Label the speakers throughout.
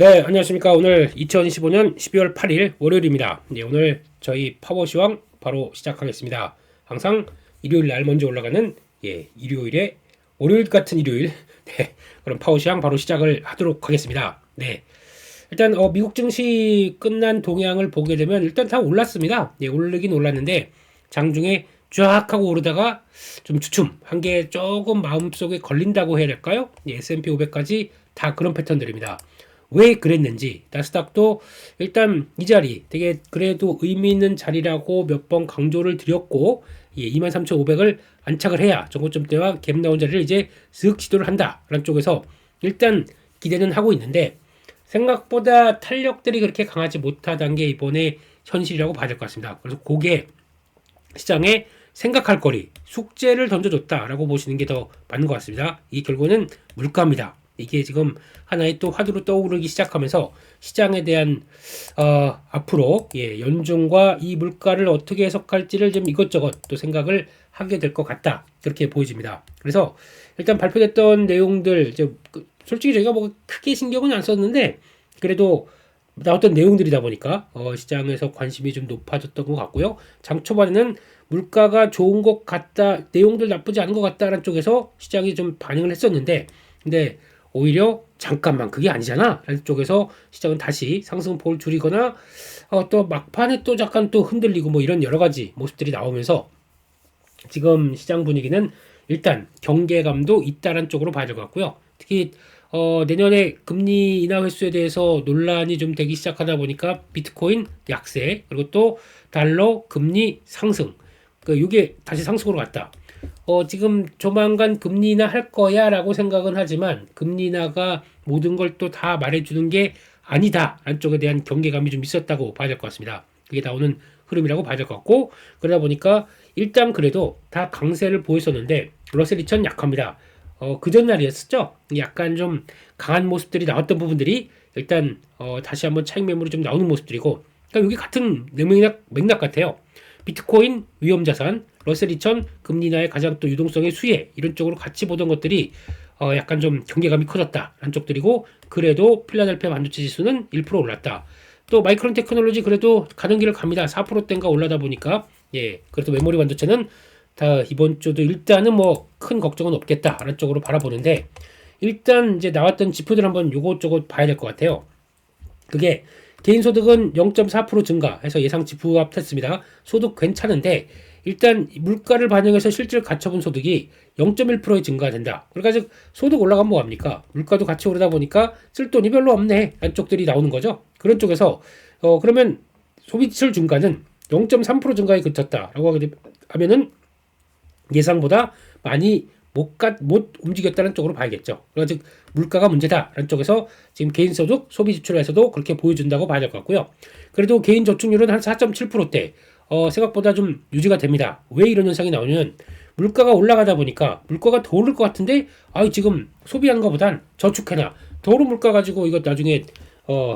Speaker 1: 네, 안녕하십니까. 오늘 2025년 12월 8일 월요일입니다. 네, 오늘 저희 파워시황 바로 시작하겠습니다. 항상 일요일 날 먼저 올라가는 일요일에 월요일 같은 일요일 네, 그럼 파워시황 바로 시작을 하도록 하겠습니다. 네, 일단 미국 증시 끝난 동향을 보게 되면 일단 다 올랐습니다. 네, 오르긴 올랐는데 장중에 쫙 하고 오르다가 좀 주춤 한 게 조금 마음속에 걸린다고 해야 될까요? S&P 500까지 다 그런 패턴들입니다. 왜 그랬는지 나스닥도 일단 이 자리 되게 그래도 의미 있는 자리라고 몇 번 강조를 드렸고 23,500을 안착을 해야 정고점대와 갭 나온 자리를 이제 쓱 시도를 한다라는 쪽에서 일단 기대는 하고 있는데 생각보다 탄력들이 그렇게 강하지 못하다는 게 이번에 현실이라고 봐야 될 것 같습니다. 그래서 그게 시장에 생각할 거리, 숙제를 던져줬다라고 보시는 게 더 맞는 것 같습니다. 이 결과는 물가입니다. 이게 지금 하나의 또 화두로 떠오르기 시작하면서 시장에 대한 앞으로 연준과 이 물가를 어떻게 해석할지를 좀 이것저것 또 생각을 하게 될 것 같다 그렇게 보여집니다. 그래서 일단 발표됐던 내용들 이제 솔직히 저희가 뭐 크게 신경은 안 썼는데 그래도 나왔던 내용들이다 보니까 시장에서 관심이 좀 높아졌던 것 같고요. 장 초반에는 물가가 좋은 것 같다, 내용들 나쁘지 않은 것 같다라는 쪽에서 시장이 좀 반응을 했었는데, 근데 오히려 잠깐만 그게 아니잖아 라는 쪽에서 시장은 다시 상승폭을 줄이거나 또 막판에 또 잠깐 또 흔들리고 뭐 이런 여러 가지 모습들이 나오면서 지금 시장 분위기는 일단 경계감도 있다는 쪽으로 봐야 될 것 같고요. 특히 내년에 금리 인하 횟수에 대해서 논란이 좀 되기 시작하다 보니까 비트코인 약세 그리고 또 달러 금리 상승 이게 다시 상승으로 갔다. 지금 조만간 금리 인하 할 거야 라고 생각은 하지만 금리 인하가 모든 걸 또 다 말해주는 게 아니다 라는 쪽에 대한 경계감이 좀 있었다고 봐야 될 것 같습니다. 그게 나오는 흐름이라고 봐야 될 것 같고 그러다 보니까 일단 그래도 다 강세를 보였었는데 러셀 2000 약합니다. 그 전날이었었죠. 약간 좀 강한 모습들이 나왔던 부분들이 일단 다시 한번 차익 매물이 좀 나오는 모습들이고 그러니까 여기 같은 맥락 같아요. 비트코인 위험자산, 러셀 2000 금리 인하의 가장 또 유동성의 수혜 이런 쪽으로 같이 보던 것들이 약간 좀 경계감이 커졌다 라는 쪽들이고 그래도 필라델피아 반도체 지수는 1% 올랐다. 또 마이크론 테크놀로지 그래도 가는 길을 갑니다. 4%대인가 올라다 보니까 그래도 메모리 반도체는 다 이번 주도 일단은 뭐 큰 걱정은 없겠다라는 쪽으로 바라보는데 일단 이제 나왔던 지표들 한번 요것저것 봐야 될 것 같아요. 그게 개인소득은 0.4% 증가해서 예상치 부합했습니다. 소득 괜찮은데 일단 물가를 반영해서 실질 가처분 소득이 0.1%의 증가가 된다. 그러니까 즉 소득 올라가면 뭐합니까? 물가도 같이 오르다 보니까 쓸 돈이 별로 없네. 라는 쪽들이 나오는 거죠. 그런 쪽에서 그러면 소비지출 증가는 0.3% 증가에 그쳤다라고 하면은 예상보다 많이 못 움직였다는 쪽으로 봐야겠죠. 그러니까 즉 물가가 문제다라는 쪽에서 지금 개인소득 소비 지출에서도 그렇게 보여준다고 봐야 될 것 같고요. 그래도 개인 저축률은 한 4.7%대 생각보다 좀 유지가 됩니다. 왜 이런 현상이 나오냐면 물가가 올라가다 보니까 물가가 더 오를 것 같은데 지금 소비하는 것보단 저축해놔 더 오른 물가 가지고 이거 나중에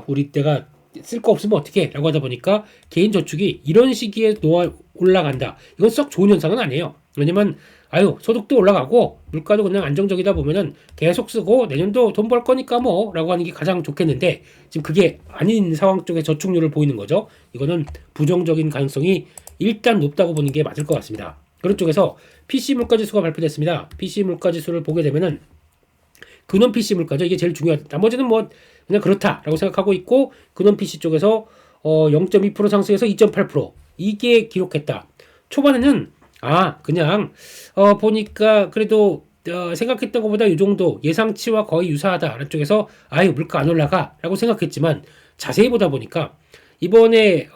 Speaker 1: 우리 때가 쓸 거 없으면 어떻게 라고 하다 보니까 개인 저축이 이런 시기에 놓아 올라간다. 이건 썩 좋은 현상은 아니에요. 왜냐면 소득도 올라가고 물가도 그냥 안정적이다 보면은 계속 쓰고 내년도 돈 벌 거니까 뭐 라고 하는 게 가장 좋겠는데 지금 그게 아닌 상황 쪽에 저축률을 보이는 거죠. 이거는 부정적인 가능성이 일단 높다고 보는 게 맞을 것 같습니다. 그런 쪽에서 PC 물가지수가 발표됐습니다. PC 물가지수를 보게 되면은 근원 PC 물가죠. 이게 제일 중요하다. 나머지는 뭐 그냥 그렇다라고 생각하고 있고 근원 PC 쪽에서 0.2% 상승해서 2.8% 이게 기록했다. 초반에는 그냥 보니까 그래도 생각했던 것보다 이 정도 예상치와 거의 유사하다라는 쪽에서 물가 안 올라가라고 생각했지만 자세히 보다 보니까 이번에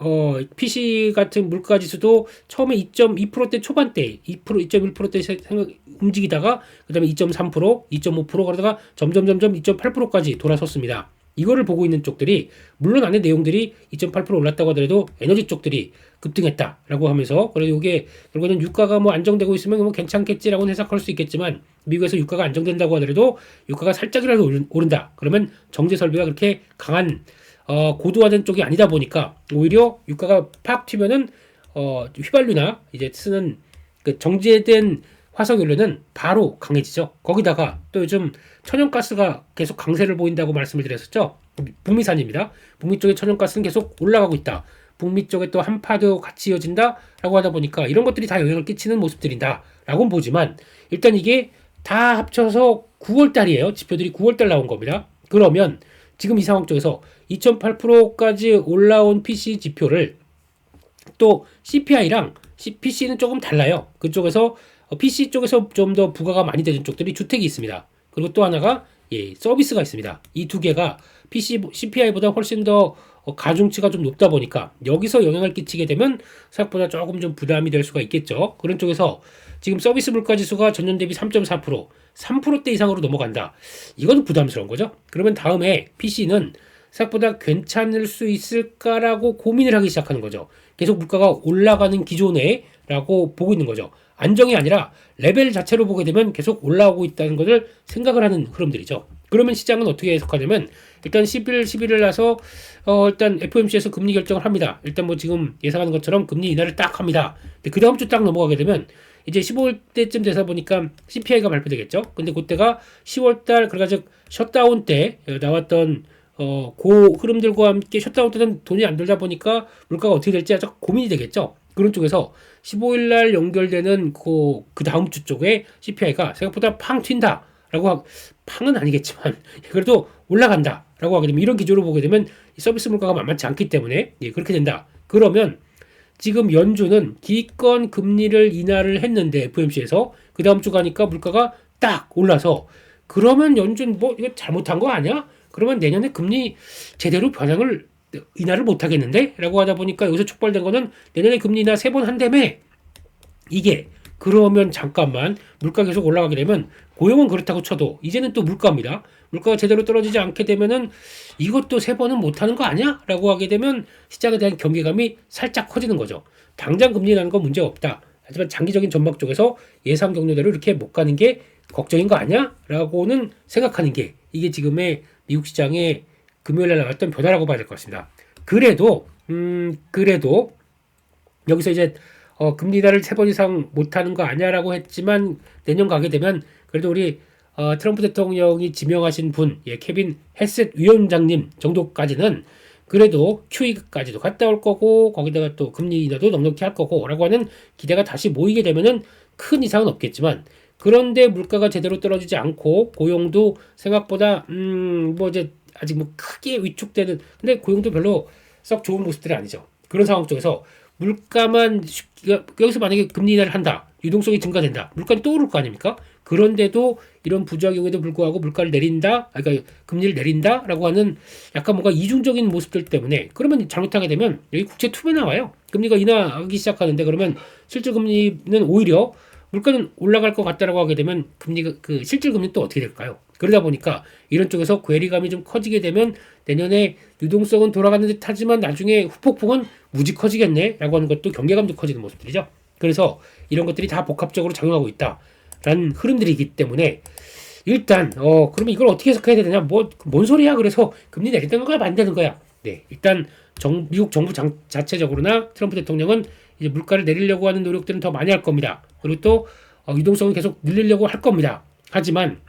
Speaker 1: PC 같은 물가 지수도 처음에 2.2%대 초반대 2% 2.1%대 움직이다가 그다음에 2.3% 2.5% 그러다가 점점 2.8%까지 돌아섰습니다. 이거를 보고 있는 쪽들이 물론 안에 내용들이 2.8% 올랐다고 하더라도 에너지 쪽들이 급등했다라고 하면서 그래서 이게 결국에는 유가가 뭐 안정되고 있으면 뭐 괜찮겠지라고 해석할 수 있겠지만 미국에서 유가가 안정된다고 하더라도 유가가 살짝이라도 오른다 그러면 정제 설비가 그렇게 강한 고도화된 쪽이 아니다 보니까 오히려 유가가 팍 튀면은 휘발유나 이제 쓰는 그 정제된 화석연료는 바로 강해지죠. 거기다가 또 요즘 천연가스가 계속 강세를 보인다고 말씀을 드렸었죠. 북미산입니다. 북미 쪽의 천연가스는 계속 올라가고 있다. 북미 쪽에 또 한파도 같이 이어진다라고 하다 보니까 이런 것들이 다 영향을 끼치는 모습들이다라고는 보지만 일단 이게 다 합쳐서 9월 달이에요. 지표들이 9월 달 나온 겁니다. 그러면 지금 이 상황 쪽에서 2.8%까지 올라온 PC 지표를 또 CPI랑 PC는 조금 달라요. 그쪽에서 PC 쪽에서 좀 더 부가가 많이 되는 쪽들이 주택이 있습니다. 그리고 또 하나가 서비스가 있습니다. 이 두 개가 CPI보다 훨씬 더 가중치가 좀 높다 보니까 여기서 영향을 끼치게 되면 생각보다 조금 좀 부담이 될 수가 있겠죠. 그런 쪽에서 지금 서비스 물가 지수가 전년 대비 3.4%, 3%대 이상으로 넘어간다. 이건 부담스러운 거죠. 그러면 다음에 PC는 생각보다 괜찮을 수 있을까라고 고민을 하기 시작하는 거죠. 계속 물가가 올라가는 기존에라고 보고 있는 거죠. 안정이 아니라 레벨 자체로 보게 되면 계속 올라오고 있다는 것을 생각을 하는 흐름들이죠. 그러면 시장은 어떻게 해석하냐면 일단 11일 나서 일단 FOMC에서 금리 결정을 합니다. 일단 뭐 지금 예상하는 것처럼 금리 인하를 딱 합니다. 근데 그 다음 주 딱 넘어가게 되면 이제 15일 때쯤 돼서 보니까 CPI가 발표되겠죠. 근데 그때가 10월 달 그래가지고 셧다운 때 나왔던 그 흐름들과 함께 셧다운 때는 돈이 안 들다 물가가 어떻게 될지 아주 고민이 되겠죠. 그런 쪽에서 15일 날 연결되는 그 다음 주 쪽에 CPI가 생각보다 팡 튄다라고 팡은 아니겠지만 그래도 올라간다라고 하게 되면 이런 기조로 보게 되면 서비스 물가가 만만치 않기 때문에 그렇게 된다. 그러면 지금 연준은 기권 금리를 인하를 했는데 FOMC에서 그 다음 주 가니까 물가가 딱 올라서 그러면 연준 뭐 이거 잘못한 거 아니야? 그러면 내년에 금리 제대로 변형을 인하를 못 하겠는데? 라고 하다 보니까 여기서 촉발된 거는 내년에 금리 인하 3번 한다며 이게 그러면 잠깐만 물가 계속 올라가게 되면 고용은 그렇다고 쳐도 이제는 또 물가입니다. 물가가 제대로 떨어지지 않게 되면은 이것도 3번은 못하는 거 아니야? 라고 하게 되면 시장에 대한 경계감이 살짝 커지는 거죠. 당장 금리 인하는 건 문제 없다. 하지만 장기적인 전망 쪽에서 예상 경로대로 이렇게 못 가는 게 걱정인 거 아니야? 라고는 생각하는 게 이게 지금의 미국 시장의 금요일날 나왔던 변화라고 봐야 될 것 같습니다. 그래도 여기서 이제 금리 인하를 3번 이상 못하는 거 아니야라고 했지만 내년 가게 되면 그래도 우리 트럼프 대통령이 지명하신 분, 케빈 헤셋 위원장님 정도까지는 그래도 QE까지도 갔다 올 거고 거기다가 또 금리 인하도 넉넉히 할 거고라고 하는 기대가 다시 모이게 되면은 큰 이상은 없겠지만 그런데 물가가 제대로 떨어지지 않고 고용도 생각보다 뭐 이제 아직 뭐 크게 위축되는 근데 고용도 별로 썩 좋은 모습들이 아니죠. 그런 상황 쪽에서 물가만 여기서 만약에 금리 인하를 한다. 유동성이 증가된다. 물가는 또 오를 거 아닙니까? 그런데도 이런 부작용에도 불구하고 물가를 내린다. 그러니까 금리를 내린다라고 하는 약간 뭔가 이중적인 모습들 때문에 그러면 잘못하게 되면 여기 국채 투매 나와요. 금리가 인하하기 시작하는데 그러면 실질 금리는 오히려 물가는 올라갈 것 같다라고 하게 되면 금리가 그 실질 금리는 또 어떻게 될까요? 그러다 보니까 이런 쪽에서 괴리감이 좀 커지게 되면 내년에 유동성은 돌아가는 듯 하지만 나중에 후폭풍은 무지 커지겠네 라고 하는 것도 경계감도 커지는 모습들이죠. 그래서 이런 것들이 다 복합적으로 작용하고 있다라는 흐름들이기 때문에 일단 그러면 이걸 어떻게 해석해야 되느냐 뭔 소리야 그래서 금리 내리는 거야 만드는 거야. 네, 일단 미국 정부 자체적으로나 트럼프 대통령은 이제 물가를 내리려고 하는 노력들은 더 많이 할 겁니다. 그리고 또 유동성을 계속 늘리려고 할 겁니다. 하지만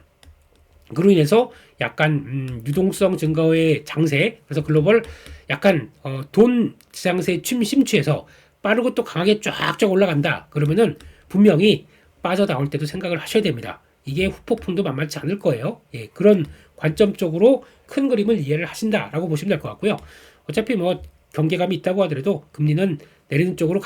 Speaker 1: 그로 인해서 약간 유동성 증가의 장세 그래서 글로벌 약간 돈 장세 심취해서 빠르고 또 강하게 쫙쫙 올라간다. 그러면은 분명히 빠져나올 때도 생각을 하셔야 됩니다. 이게 후폭풍도 만만치 않을 거예요. 그런 관점적으로 큰 그림을 이해를 하신다라고 보시면 될 것 같고요. 어차피 뭐 경계감이 있다고 하더라도 금리는 내리는 쪽으로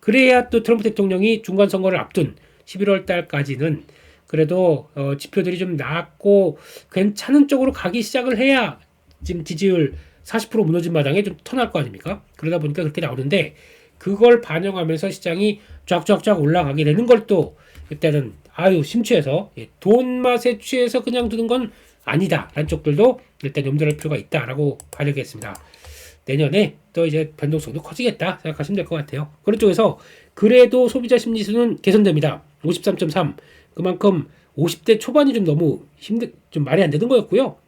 Speaker 1: 그래야 또 트럼프 대통령이 중간 선거를 앞둔 11월 달까지는 그래도 지표들이 좀 나았고 괜찮은 쪽으로 가기 시작을 해야 지금 지지율 40% 무너진 마당에 좀 턴할 거 아닙니까? 그러다 보니까 그렇게 나오는데 그걸 반영하면서 시장이 쫙쫙쫙 올라가게 되는 걸 또 일단은 심취해서 돈 맛에 취해서 그냥 두는 건 아니다 라는 쪽들도 일단 염두할 필요가 있다라고 봐야겠습니다. 내년에 또 이제 변동성도 커지겠다 생각하시면 될 것 같아요. 그런 쪽에서 그래도 소비자 심리수는 개선됩니다. 53.3 그만큼 50대 초반이 좀 너무 좀 말이 안 되는 거였고요.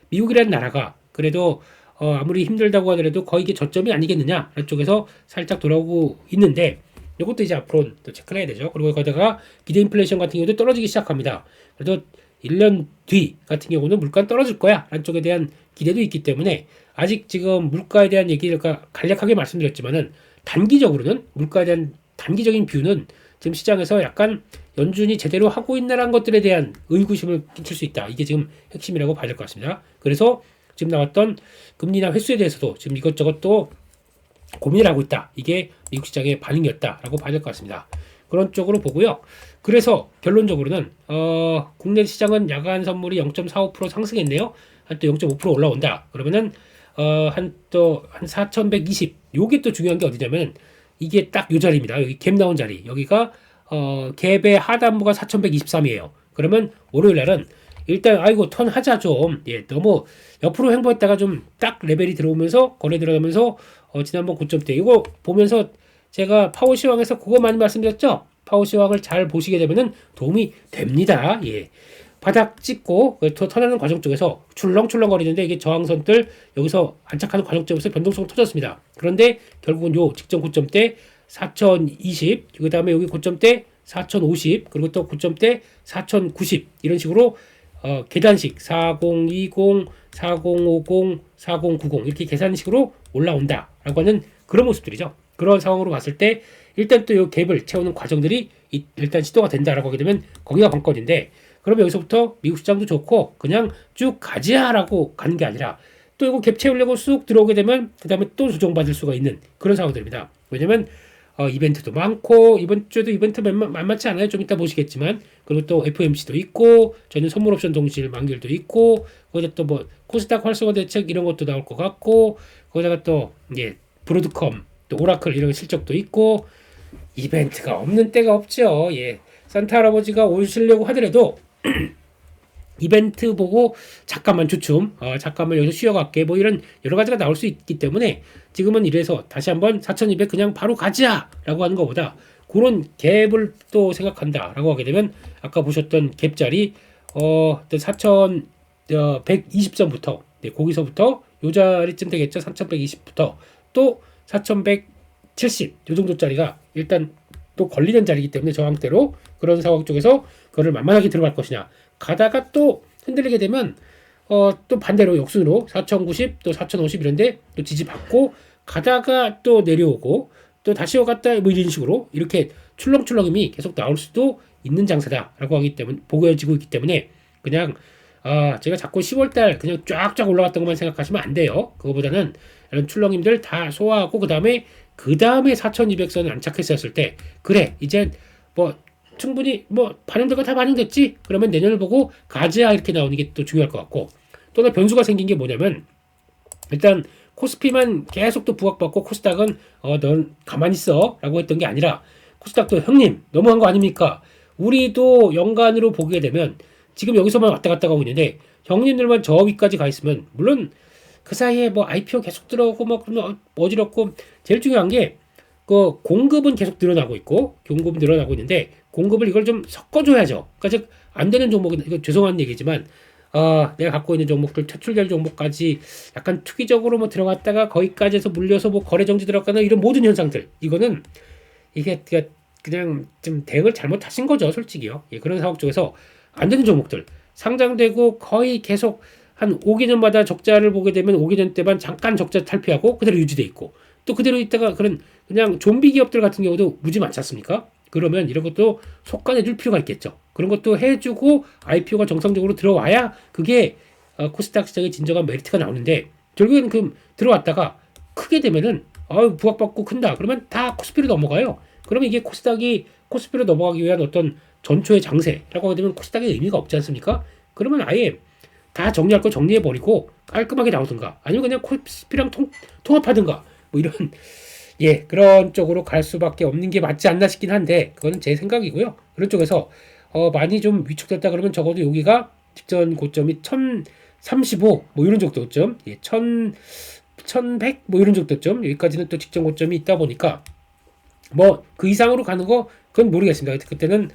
Speaker 1: 미국이라는 나라가 그래도 아무리 힘들다고 하더라도 거의 이게 저점이 아니겠느냐 라는 쪽에서 살짝 돌아오고 있는데 이것도 이제 앞으로 또 체크를 해야 되죠. 그리고 거기다가 기대 인플레이션 같은 경우도 떨어지기 시작합니다. 그래도 1년 뒤 같은 경우는 물가는 떨어질 거야 라는 쪽에 대한 기대도 있기 때문에 아직 지금 물가에 대한 얘기를 간략하게 말씀드렸지만은 단기적으로는 물가에 대한 단기적인 뷰는 지금 시장에서 약간 연준이 제대로 하고 있나라는 것들에 대한 의구심을 끼칠 수 있다. 이게 지금 핵심이라고 봐야 될 것 같습니다. 그래서 지금 나왔던 금리나 횟수에 대해서도 지금 이것저것 또 고민을 하고 있다. 이게 미국 시장의 반응이었다라고 봐야 될 것 같습니다. 그런 쪽으로 보고요. 그래서 결론적으로는 국내 시장은 야간 선물이 0.45% 상승했네요. 한 또 0.5% 올라온다. 그러면은 한 4,120. 요게 또 중요한 게 어디냐면 이게 딱 요 자리입니다. 여기 갭 나온 자리. 여기가 갭의 하단부가 4,123이에요. 그러면 월요일 날은 일단 아이고 턴 하자 좀. 예, 너무 옆으로 횡보했다가 좀 딱 레벨이 들어오면서 거래 들어가면서 지난번 고점대 이거 보면서 제가 파워시황에서 그거 많이 말씀드렸죠. 파워시황을 잘 보시게 되면은 도움이 됩니다. 예. 바닥 찍고 턴하는 과정 쪽에서 출렁출렁 거리는데 이게 저항선들 여기서 안착하는 과정 쪽에서 변동성 터졌습니다. 그런데 결국은 요 직전 고점대 4020, 그 다음에 여기 고점대 4050, 그리고 또 고점대 4090 이런 식으로 계단식 4020, 4050, 4090 이렇게 계산식으로 올라온다라고 하는 그런 모습들이죠. 그런 상황으로 봤을 때 일단 또 이 갭을 채우는 과정들이 일단 시도가 된다라고 하게 되면 거기가 관건인데 그러면 여기서부터 미국 시장도 좋고 그냥 쭉 가자라고 가는 게 아니라 또 이거 갭 채우려고 쑥 들어오게 되면 그 다음에 또 조정받을 수가 있는 그런 상황들입니다. 왜냐면 이벤트도 많고 이번 주에도 이벤트 만만치 않아요. 좀 이따 보시겠지만 그리고 또 FOMC도 있고 저는 선물 옵션 동실 만기일도 있고 거기다 또 뭐 코스닥 활성화 대책 이런 것도 나올 것 같고 거기다가 또 브로드컴 또 오라클 이런 실적도 있고 이벤트가 없는 때가 없죠. 예, 산타 할아버지가 오시려고 하더라도 이벤트 보고 잠깐만 주춤, 잠깐만 여기서 쉬어갈게 뭐 이런 여러 가지가 나올 수 있기 때문에 지금은 이래서 다시 한번 4,200 그냥 바로 가자라고 하는 것보다 그런 갭을 또 생각한다라고 하게 되면 아까 보셨던 갭자리 4,120선부터 거기서부터 요 자리쯤 되겠죠. 3,120부터 또 4,170 요 정도짜리가 일단 또 걸리는 자리이기 때문에 저항대로 그런 상황 쪽에서 그거를 만만하게 들어갈 것이냐 가다가 또 흔들리게 되면 또 반대로 역순으로 4,090 또 4,050 이런데 또 지지받고 가다가 또 내려오고 또 다시 오갔다 뭐 이런 식으로 이렇게 출렁출렁임이 계속 나올 수도 있는 장세다라고 하기 때문에 보여지고 있기 때문에 그냥 제가 자꾸 10월달 그냥 쫙쫙 올라갔던 것만 생각하시면 안 돼요. 그거보다는 이런 출렁임들 다 소화하고 그 다음에 4,200선을 안착했었을 때 그래 이제 뭐 충분히 뭐 반영된 거 다 반영됐지 그러면 내년을 보고 가자 이렇게 나오는 게 또 중요할 것 같고 또 하나 변수가 생긴 게 뭐냐면 일단 코스피만 계속 또 부각받고 코스닥은 넌 가만히 있어 라고 했던 게 아니라 코스닥도 형님 너무한 거 아닙니까? 우리도 연간으로 보게 되면 지금 여기서만 왔다 갔다 가고 있는데 형님들만 저 위까지 가 있으면 물론 그 사이에 뭐 IPO 계속 들어오고 뭐 그러면 어지럽고 제일 중요한 게 그 공급은 계속 늘어나고 있고 공급은 늘어나고 있는데 공급을 이걸 좀 섞어줘야죠. 그러니까 즉 안 되는 종목은 이거 죄송한 얘기지만 내가 갖고 있는 종목들 퇴출될 종목까지 약간 투기적으로 뭐 들어갔다가 거기까지 해서 물려서 뭐 거래 정지 들어가는 이런 모든 현상들 이거는 이게 그냥 좀 대응을 잘못하신 거죠, 솔직히요. 예, 그런 상황 쪽에서 안 되는 종목들 상장되고 거의 계속 한 5개년마다 적자를 보게 되면 5개년 때만 잠깐 적자 탈피하고 그대로 유지돼 있고 또 그대로 있다가 그냥 좀비 기업들 같은 경우도 무지 많지 않습니까? 그러면 이런 것도 속간해줄 필요가 있겠죠. 그런 것도 해주고 IPO가 정상적으로 들어와야 그게 코스닥 시장의 진정한 메리트가 나오는데 결국에는 들어왔다가 크게 되면은 부각받고 큰다. 그러면 다 코스피로 넘어가요. 그러면 이게 코스피로 넘어가기 위한 어떤 전초의 장세라고 하게 되면 코스닥의 의미가 없지 않습니까? 그러면 아예 다 정리할 거 정리해버리고 깔끔하게 나오든가 아니면 그냥 코스피랑 통합하든가 뭐 이런 그런 쪽으로 갈 수밖에 없는 게 맞지 않나 싶긴 한데 그거는 제 생각이고요. 그런 쪽에서 많이 좀 위축됐다 그러면 적어도 여기가 직전 고점이 1,035 뭐 이런 정도점 1,100 뭐 이런 정도점 여기까지는 또 직전 고점이 있다 보니까 뭐 그 이상으로 가는 거 그건 모르겠습니다. 그때는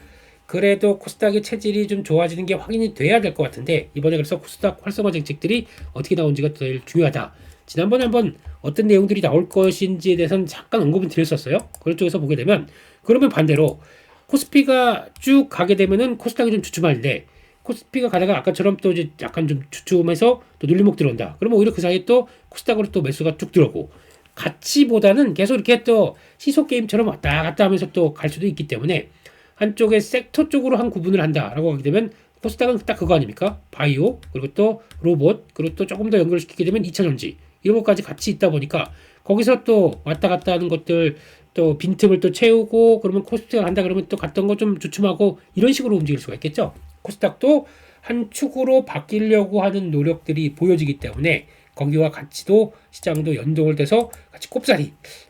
Speaker 1: 그래도 코스닥의 체질이 좀 좋아지는 게 확인이 돼야 될 것 같은데 이번에 그래서 코스닥 활성화 정책들이 어떻게 나온지가 제일 중요하다. 지난번에 한번 어떤 내용들이 나올 것인지에 대해서는 잠깐 언급은 드렸었어요. 그런 쪽에서 보게 되면 그러면 반대로 코스피가 쭉 가게 되면은 코스닥이 좀 주춤하는데 코스피가 가다가 아까처럼 또 이제 약간 좀 주춤해서 또 눌림목 들어온다. 그러면 오히려 그 사이에 또 코스닥으로 또 매수가 쭉 들어오고 가치보다는 계속 이렇게 또 시소 게임처럼 왔다 갔다 하면서 또 갈 수도 있기 때문에 한쪽에 섹터 쪽으로 한 구분을 한다라고 하게 되면 코스닥은 딱 그거 아닙니까? 바이오 그리고 또 로봇 그리고 또 조금 더 연결시키게 되면 2차전지 이런 것까지 같이 있다 보니까 거기서 또 왔다 갔다 하는 것들 또 빈틈을 또 채우고 그러면 코스피가 간다 그러면 또 갔던 거 좀 주춤하고 이런 식으로 움직일 수가 있겠죠. 코스닥도 한 축으로 바뀌려고 하는 노력들이 보여지기 때문에 거기와 같이도 시장도 연동을 돼서 같이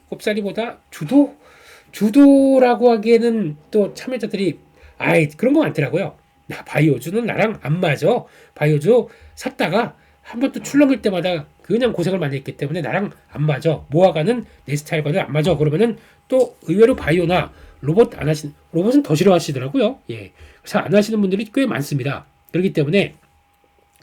Speaker 1: 꼽사리보다 주도라고 하기에는 또 참여자들이 그런 거 많더라고요. 바이오주는 나랑 안 맞아. 바이오주 샀다가 한 번 또 출렁일 때마다 그냥 고생을 많이 했기 때문에 나랑 안 맞아. 모아가는 내 스타일과는 안 맞아. 그러면은 또 의외로 바이오나 로봇은 더 싫어하시더라고요. 예. 그래서 안 하시는 분들이 꽤 많습니다. 그렇기 때문에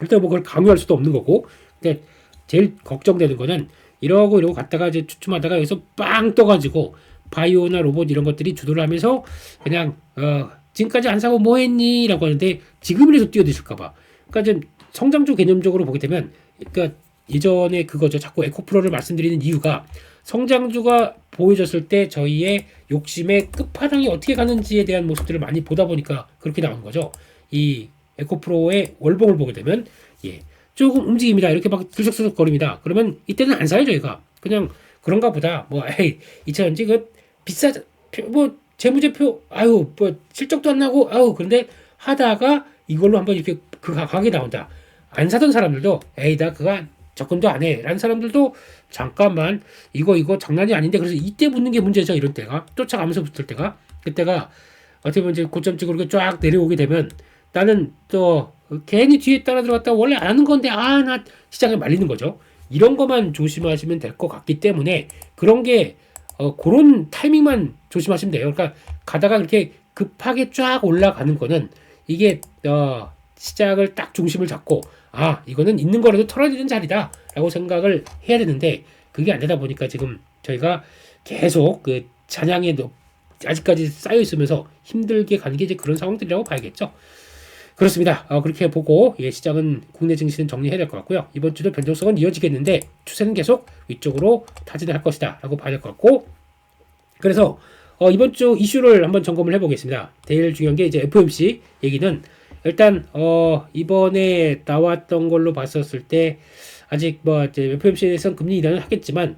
Speaker 1: 일단 뭐 그걸 강요할 수도 없는 거고. 근데 제일 걱정되는 거는 이러고 갔다가 이제 추춤하다가 여기서 빵 떠가지고 바이오나 로봇 이런 것들이 주도를 하면서 그냥 지금까지 안 사고 뭐 했니? 라고 하는데 지금이라도 뛰어드실까봐. 그러니까 좀 성장주 개념적으로 보게 되면 그러니까 예전에 그거죠. 자꾸 에코프로를 말씀드리는 이유가 성장주가 보여졌을 때 저희의 욕심의 끝판왕이 어떻게 가는지에 대한 모습들을 많이 보다 보니까 그렇게 나온 거죠. 이 에코프로의 월봉을 보게 되면 조금 움직입니다. 이렇게 막 들썩들썩거립니다. 그러면 이때는 안 사요 저희가. 그냥 그런가 보다. 뭐 2차전지 그 비싸 뭐 재무제표 뭐 실적도 안 나고 그런데 하다가 이걸로 한번 이렇게 그 가격이 나온다. 안 사던 사람들도 나 그거 접근도 안 해. 라는 사람들도 잠깐만 이거 장난이 아닌데 그래서 이때 붙는 게 문제죠. 이런 때가 쫓아가면서 붙을 때가 그때가 어떻게 보면 이제 고점 찍고 이렇게 쫙 내려오게 되면 나는 또 괜히 뒤에 따라 들어갔다 원래 안 하는 건데 나 시장에 말리는 거죠. 이런 것만 조심하시면 될 것 같기 때문에 그런 게 그런 타이밍만 조심하시면 돼요. 그러니까 가다가 그렇게 급하게 쫙 올라가는 거는 이게 시작을 딱 중심을 잡고 이거는 있는 거라도 털어야 되는 자리다 라고 생각을 해야 되는데 그게 안 되다 보니까 지금 저희가 계속 그 잔향에 아직까지 쌓여 있으면서 힘들게 가는 게 이제 그런 상황들이라고 봐야겠죠. 그렇습니다. 그렇게 보고 시장은 국내 증시는 정리해야 될 것 같고요. 이번 주도 변동성은 이어지겠는데 추세는 계속 위쪽으로 타진을 할 것이다 라고 봐야 될 것 같고 그래서 이번 주 이슈를 한번 점검을 해보겠습니다. 제일 중요한 게 이제 FOMC 얘기는 일단 이번에 나왔던 걸로 봤었을 때 아직 뭐 이제 FOMC에 대해서는 금리 인하는 하겠지만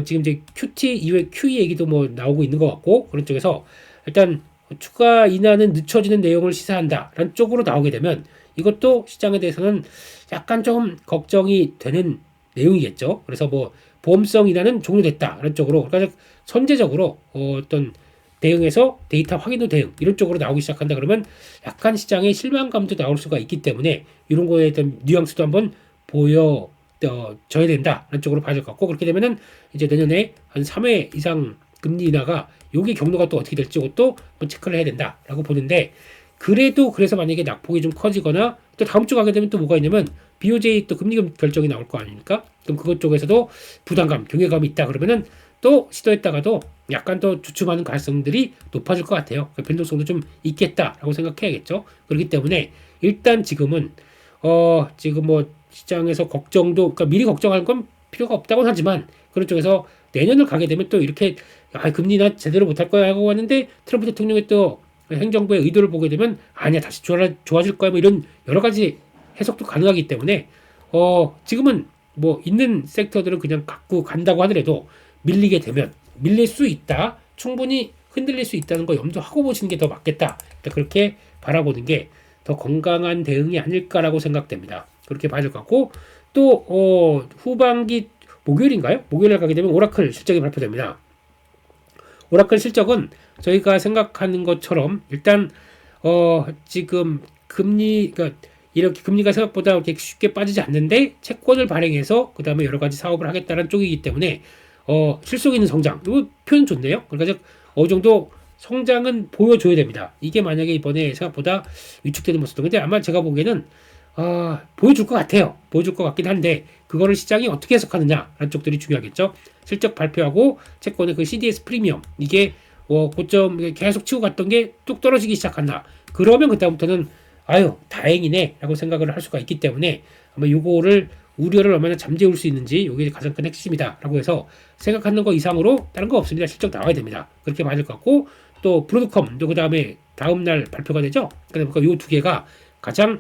Speaker 1: 지금 이제 QT 이후에 QE 얘기도 뭐 나오고 있는 것 같고 그런 쪽에서 일단 추가 인하는 늦춰지는 내용을 시사한다 라는 쪽으로 나오게 되면 이것도 시장에 대해서는 약간 좀 걱정이 되는 내용이겠죠. 그래서 뭐 보험성 인하는 종료됐다 라는 쪽으로 그러니까 선제적으로 어떤 대응에서 데이터 확인 후 대응 이런 쪽으로 나오기 시작한다 그러면 약간 시장에 실망감도 나올 수가 있기 때문에 이런 거에 대한 뉘앙스도 한번 보여줘야 된다 라는 쪽으로 봐야 될 것 같고 그렇게 되면은 이제 내년에 한 3회 이상 금리 인하가 여기 경로가 또 어떻게 될지 이것도 한번 체크를 해야 된다라고 보는데 그래서 만약에 낙폭이 좀 커지거나 또 다음 주 가게 되면 또 뭐가 있냐면 BOJ 또 금리 결정이 나올 거 아닙니까? 그럼 그것 쪽에서도 부담감, 경외감이 있다 그러면은 또 시도했다가도 약간 더 주춤하는 가능성들이 높아질 것 같아요. 변동성도 좀 있겠다라고 생각해야겠죠. 그렇기 때문에 일단 지금은 지금 뭐 시장에서 걱정도 그러니까 미리 걱정할 건 필요가 없다고는 하지만 그런 쪽에서 내년을 가게 되면 또 이렇게 금리나 제대로 못할 거야 하고 왔는데 트럼프 대통령의 또 행정부의 의도를 보게 되면 아니야 다시 좋아질 거야 뭐 이런 여러 가지 해석도 가능하기 때문에 지금은 뭐 있는 섹터들은 그냥 갖고 간다고 하더라도 밀리게 되면 밀릴 수 있다 충분히 흔들릴 수 있다는 거 염두하고 보시는 게 더 맞겠다 그렇게 바라보는 게 더 건강한 대응이 아닐까라고 생각됩니다. 그렇게 봐야 될 것 같고 또 후반기 목요일인가요? 목요일에 가게 되면 오라클 실적이 발표됩니다. 오라클 실적은 저희가 생각하는 것처럼 일단 지금 그러니까 이렇게 금리가 생각보다 이렇게 쉽게 빠지지 않는데 채권을 발행해서 그 다음에 여러 가지 사업을 하겠다는 쪽이기 때문에 실속 있는 성장 이거 표현 좋네요. 그러니까 어느 정도 성장은 보여줘야 됩니다. 이게 만약에 이번에 생각보다 위축되는 모습도 근데 아마 제가 보기에는 보여줄 것 같아요. 보여줄 것 같긴 한데 그거를 시장이 어떻게 해석하느냐라는 쪽들이 중요하겠죠. 실적 발표하고 채권의 그 CDS 프리미엄 이게 고점 계속 치고 갔던 게 뚝 떨어지기 시작한다. 그러면 그다음부터는 아유 다행이네 라고 생각을 할 수가 있기 때문에 아마 요거를 우려를 얼마나 잠재울 수 있는지 이게 가장 큰 핵심이다 라고 해서 생각하는 거 이상으로 다른 거 없습니다. 실적 나와야 됩니다. 그렇게 봐야 될 것 같고 또 브로드컴 또 그 다음에 다음날 발표가 되죠. 그러니까 요 두 개가 가장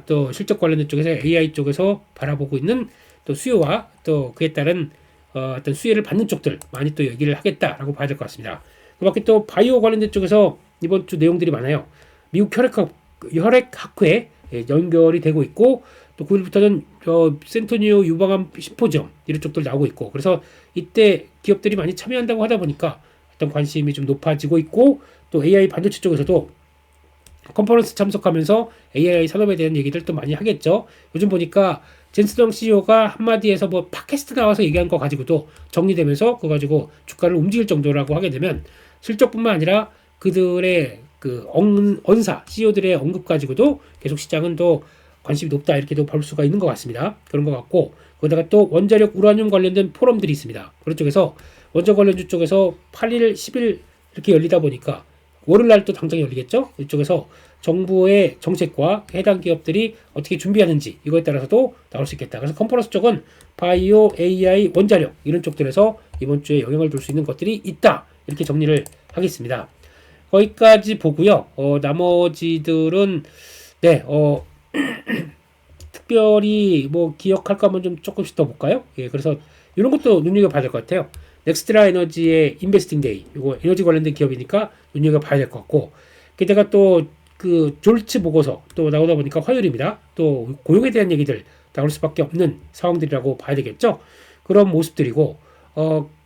Speaker 1: 또 실적 관련된 쪽에서 AI 쪽에서 바라보고 있는 또 수요와 또 그에 따른 어떤 수혜를 받는 쪽들 많이 또 얘기를 하겠다라고 봐야 될 것 같습니다. 그 밖에 또 바이오 관련된 쪽에서 이번 주 내용들이 많아요. 미국 혈액학회 연결이 되고 있고 또 9일부터는 센토니오 유방암 심포지엄 이런 쪽들 나오고 있고 그래서 이때 기업들이 많이 참여한다고 하다 보니까 어떤 관심이 좀 높아지고 있고 또 AI 반도체 쪽에서도 컨퍼런스 참석하면서 AI 산업에 대한 얘기들 또 많이 하겠죠. 요즘 보니까 젠스동 CEO가 한마디에서 뭐 팟캐스트 나와서 얘기한 거 가지고도 정리되면서 그거 가지고 주가를 움직일 정도라고 하게 되면 실적뿐만 아니라 그들의 그 언사 CEO들의 언급 가지고도 계속 시장은 또 관심이 높다 이렇게도 볼 수가 있는 것 같습니다. 그런 것 같고 거기다가 또 원자력 우라늄 관련된 포럼들이 있습니다. 그런 쪽에서 원전 관련주 쪽에서 8일, 10일 이렇게 열리다 보니까 월요일날 또 당장 열리겠죠. 이쪽에서 정부의 정책과 해당 기업들이 어떻게 준비하는지 이거에 따라서도 나올 수 있겠다. 그래서 컨퍼런스 쪽은 바이오, AI, 원자력 이런 쪽들에서 이번 주에 영향을 줄 수 있는 것들이 있다. 이렇게 정리를 하겠습니다. 거기까지 보고요. 나머지들은 네, 특별히 뭐 기억할 거 한번 좀 조금씩 더 볼까요? 예, 그래서 이런 것도 눈여겨봐야 될 것 같아요. 넥스트라 에너지의 인베스팅 데이, 이거 에너지 관련된 기업이니까 눈여겨봐야 될 것 같고, 게다가 또 그 졸츠 보고서 또 나오다 보니까 화요일입니다. 또 고용에 대한 얘기들 나올 수밖에 없는 상황들이라고 봐야 되겠죠. 그런 모습들이고,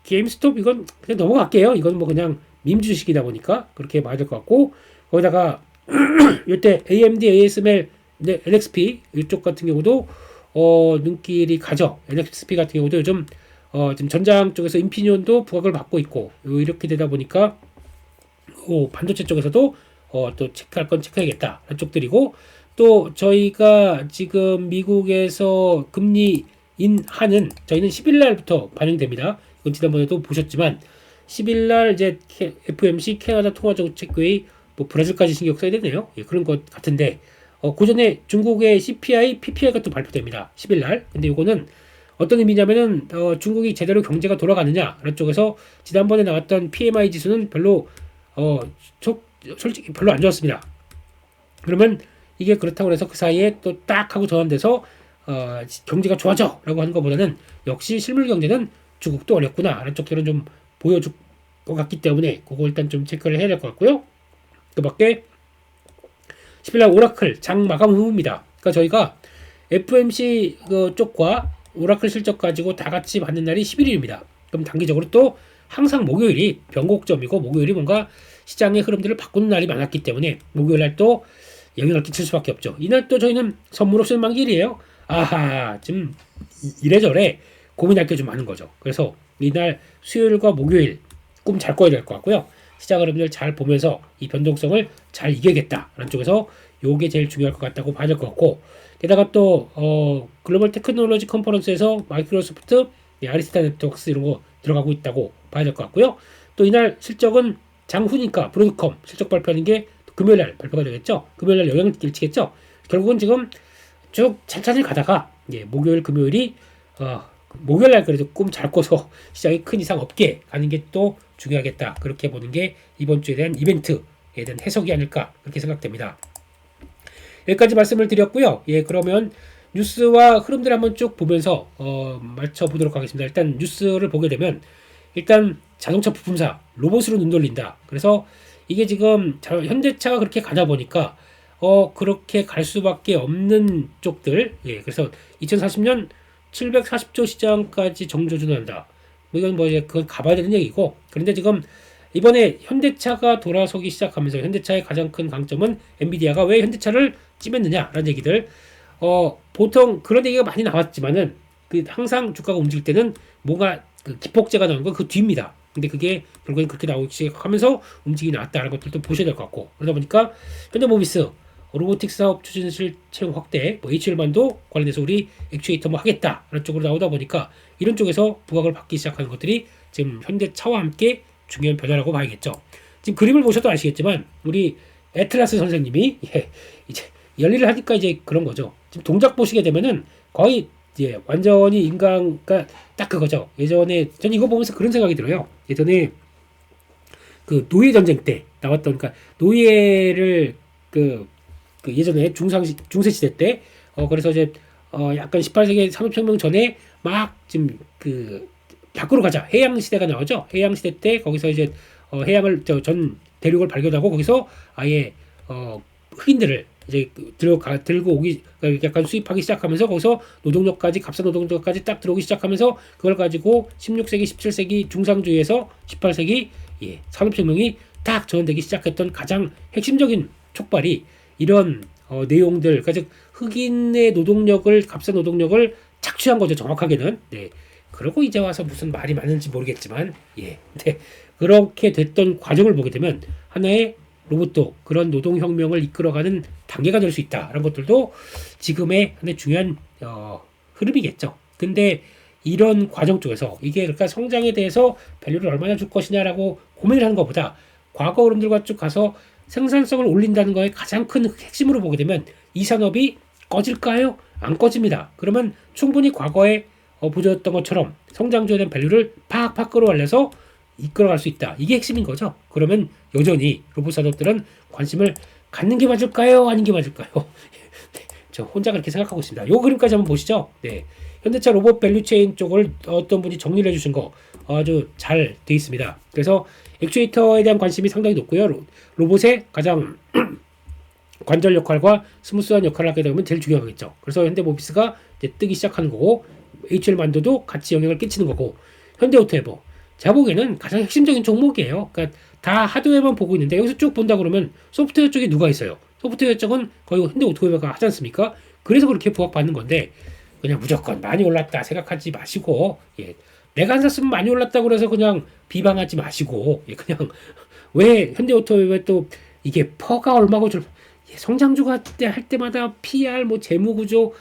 Speaker 1: 게임스톱 이건 그냥 넘어갈게요. 이건 뭐 그냥 밈 주식이다 보니까 그렇게 봐야 될 것 같고, 거기다가 이때 AMD, ASML, NXP 이쪽 같은 경우도 눈길이 가죠. NXP 같은 경우도 요즘 지금 전장 쪽에서 인피니온도 부각을 받고 있고 이렇게 되다 보니까 반도체 쪽에서도 또 체크할 건 체크해야겠다 이런 쪽들이고 또 저희가 지금 미국에서 금리 인하는 저희는 10일 날부터 반영됩니다. 이건 지난번에도 보셨지만 10일 날 이제 FOMC 캐나다 통화정책회의 뭐 브라질까지 신경 써야 되네요. 예, 그런 것 같은데 그 전에 중국의 CPI, PPI가 또 발표됩니다. 10일 날. 근데 이거는 어떤 의미냐면은 중국이 제대로 경제가 돌아가느냐 이런 쪽에서 지난번에 나왔던 PMI 지수는 별로 솔직히 별로 안 좋았습니다. 그러면 이게 그렇다고 해서 그 사이에 또 딱 하고 전환돼서 경제가 좋아져 라고 하는 것보다는 역시 실물 경제는 중국도 어렵구나 이런 쪽들은 좀 보여줄 것 같기 때문에 그거 일단 좀 체크를 해야 될 것 같고요. 그 밖에 10일날 오라클 장 마감 후입니다. 그러니까 저희가 FMC 그 쪽과 오라클 실적 가지고 다 같이 받는 날이 11일입니다. 그럼 단기적으로 또 항상 목요일이 변곡점이고 목요일이 뭔가 시장의 흐름들을 바꾸는 날이 많았기 때문에 목요일날 또 영향을 끼칠 수밖에 없죠. 이날 또 저희는 선물 옵션 만기일이에요. 아하, 지금 이래저래 고민할 게 좀 많은 거죠. 그래서 이날 수요일과 목요일 꿈 잘 꿔야 될 것 같고요. 시장 흐름을 잘 보면서 이 변동성을 잘 이겨야겠다라는 쪽에서 요게 제일 중요할 것 같다고 봐야 될 것 같고 게다가 또 글로벌 테크놀로지 컨퍼런스에서 마이크로소프트, 아리스타 네트워크스 이런 거 들어가고 있다고 봐야 될 것 같고요. 또 이날 실적은 장후니까 브로드컴 실적 발표하는 게 금요일날 발표가 되겠죠. 금요일날 영향을 끼치겠죠. 결국은 지금 쭉 천천히 가다가 목요일 금요일이 목요일날 그래도 꿈 잘 꿔서 시장이 큰 이상 없게 가는 게 또 중요하겠다. 그렇게 보는 게 이번 주에 대한 이벤트에 대한 해석이 아닐까 그렇게 생각됩니다. 여기까지 말씀을 드렸고요. 예, 그러면 뉴스와 흐름들 한번 쭉 보면서 맞춰보도록 하겠습니다. 일단 뉴스를 보게 되면 일단 자동차 부품사 로봇으로 눈 돌린다. 그래서 이게 지금 현대차가 그렇게 가다 보니까 그렇게 갈 수밖에 없는 쪽들. 예, 그래서 2040년 740조 시장까지 정조준한다. 이건 뭐 이제 그건 가봐야 되는 얘기고. 그런데 지금 이번에 현대차가 돌아서기 시작하면서 현대차의 가장 큰 강점은 엔비디아가 왜 현대차를 찜했느냐라는 얘기들. 보통 그런 얘기가 많이 나왔지만은 그 항상 주가가 움직일 때는 뭔가 그 기폭제가 나오는 건 그 뒤입니다. 근데 그게 결국엔 그렇게 나오기 시작하면서 움직임이 나왔다라는 것들도 보셔야 될 것 같고 그러다 보니까 현대모비스 로보틱스 사업 추진실 채용 확대, 뭐 HL만도 관련해서 우리 액추에이터 뭐 하겠다라는 쪽으로 나오다 보니까 이런 쪽에서 부각을 받기 시작하는 것들이 지금 현대차와 함께 중요한 변화라고 봐야겠죠. 지금 그림을 보셔도 아시겠지만 우리 애틀라스 선생님이 이제 열일을 하니까 이제 그런 거죠. 지금 동작 보시게 되면은 거의 이제 완전히 인간과 딱 그거죠. 예전에 전 이거 보면서 그런 생각이 들어요. 예전에 그 노예 전쟁 때 나왔던, 그러니까 노예를 그 예전에 중세 시대 때 그래서 이제 약간 18세기 산업혁명 전에 막 지금 그 밖으로 가자 해양 시대가 나오죠. 해양 시대 때 거기서 이제 해양을 전 대륙을 발견하고 거기서 아예 흑인들을 이제 들고 오기, 그러니까 약간 수입하기 시작하면서 거기서 노동력까지, 값싼 노동력까지 딱 들어오기 시작하면서 그걸 가지고 16세기 17세기 중상주의에서 18세기 산업혁명이 딱 전환되기 시작했던 가장 핵심적인 촉발이 이런 내용들, 그러니까 즉 흑인의 노동력을, 값싼 노동력을 착취한 거죠, 정확하게는. 네. 그러고 이제 와서 무슨 말이 많은지 모르겠지만, 네. 그렇게 됐던 과정을 보게 되면 하나의 로봇도 그런 노동혁명을 이끌어가는 단계가 될 수 있다라는 것들도 지금의 하나의 중요한 흐름이겠죠. 근데 이런 과정 쪽에서 이게 그러니까 성장에 대해서 밸류를 얼마나 줄 것이냐라고 고민을 하는 것보다 과거 흐름들과 쭉 가서 생산성을 올린다는 거에 가장 큰 핵심으로 보게 되면 이 산업이 꺼질까요? 안 꺼집니다. 그러면 충분히 과거에 보여줬던 것처럼 성장주에 대한 밸류를 팍팍 끌어올려서 이끌어갈 수 있다. 이게 핵심인 거죠. 그러면 여전히 로봇 산업들은 관심을 갖는 게 맞을까요? 아닌 게 맞을까요? 네, 저 혼자 그렇게 생각하고 있습니다. 요 그림까지 한번 보시죠. 네, 현대차 로봇 밸류체인 쪽을 어떤 분이 정리를 해주신 거 아주 잘 돼 있습니다. 그래서 액추에이터에 대한 관심이 상당히 높고요. 로봇의 가장 관절 역할과 스무스한 역할을 하게 되면 제일 중요하겠죠. 그래서 현대모비스가 이제 뜨기 시작하는 거고, HL만도도 같이 영향을 끼치는 거고, 현대오토에버 제가 보기에는 가장 핵심적인 종목이에요. 그러니까 다 하드웨어만 보고 있는데 여기서 쭉 본다 그러면 소프트웨어 쪽에 누가 있어요? 소프트웨어 쪽은 거의 현대오토에버가 하지 않습니까? 그래서 그렇게 부각받는 건데 그냥 무조건 많이 올랐다 생각하지 마시고, 내가 안 샀으면 많이 올랐다고 그래서 그냥 비방하지 마시고, 그냥 왜 현대오토에 또 이게 퍼가 얼마고 성장주가 할 때마다 PR 뭐 재무구조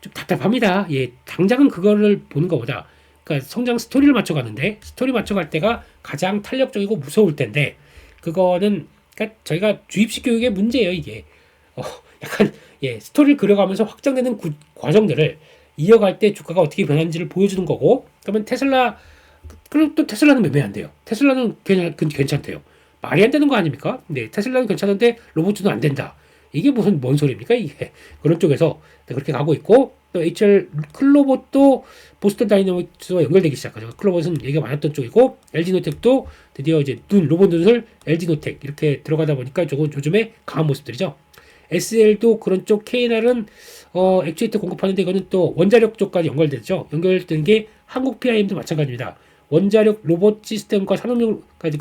Speaker 1: 좀 답답합니다. 당장은 그거를 보는 것보다 그러니까 성장 스토리를 맞춰가는데 스토리 맞춰갈 때가 가장 탄력적이고 무서울 텐데, 그거는 그러니까 저희가 주입식 교육의 문제예요. 이게 약간 스토리를 그려가면서 확장되는 과정들을 이어갈 때 주가가 어떻게 변하는지를 보여주는 거고, 그러면 그럼 또 테슬라는 매매한대요. 테슬라는 괜찮대요. 말이 안 되는 거 아닙니까? 네, 테슬라는 괜찮은데 로봇은 안 된다. 이게 무슨 뭔 소리입니까? 이게 그런 쪽에서 그렇게 가고 있고, 또 HR 클로봇도 보스턴 다이너믹스와 연결되기 시작하죠. 클로봇은 얘기가 많았던 쪽이고, LG노텍도 드디어 이제 로봇 눈을 LG노텍 이렇게 들어가다 보니까 조금 요즘에 강한 모습들이죠. SL도 그런 쪽, KNR은 액추에이터 공급하는데 이거는 또 원자력 쪽까지 연결되죠. 연결된 게 한국 PIM도 마찬가지입니다. 원자력 로봇 시스템과 산업용까지